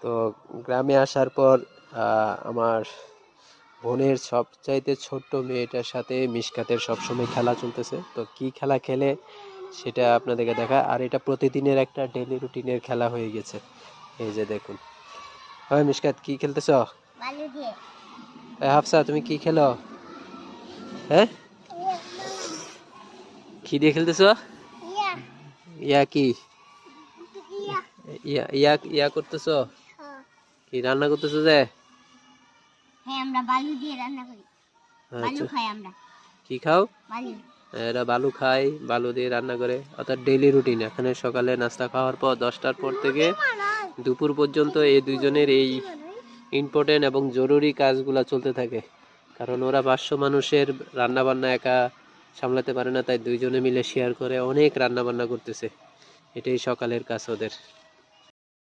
তো গ্রামে আসার পর আমার বোনের সবচাইতে ছোট্ট মেয়েটার সাথে মিশকাতের সবসময় খেলা চলতেছে। তো কি খেলা খেলে সেটা আপনাদেরকে দেখা, আর এটা প্রতিদিনের একটা ডেইলি রুটিনের খেলা হয়ে গেছে। এই যে দেখুন, হয় মিশকাত কি খেলতেছ? বালু দিয়ে। হাফসা তুমি কি খেলো? হ্যাঁ, কি দিয়ে খেলতেছ? ইয়া ইয়া কি ইয়া ইয়া ইয়া ইয়া করতেছো? হ্যাঁ। কি রান্না করতেছো যে? হ্যাঁ, আমরা বালু দিয়ে রান্না করি। বালু আচ্ছা, খাই আমরা। কি খাও? বালু। এরা বালু খায়, বালু দিয়ে রান্না করে, অর্থাৎ ডেইলি রুটিন। এখানে সকালে নাস্তা খাওয়ার পর 10টার পর থেকে দুপুর পর্যন্ত এই দুইজনের এই ইম্পর্টেন্ট এবং জরুরি কাজগুলা চলতে থাকে। কারণ ওরা 500 মানুষের রান্না বান্না একা সামলাতে পারে না, তাই দুইজনে মিলে শেয়ার করে অনেক রান্না বান্না করতেছে। এটাই সকালের কাজ ওদের।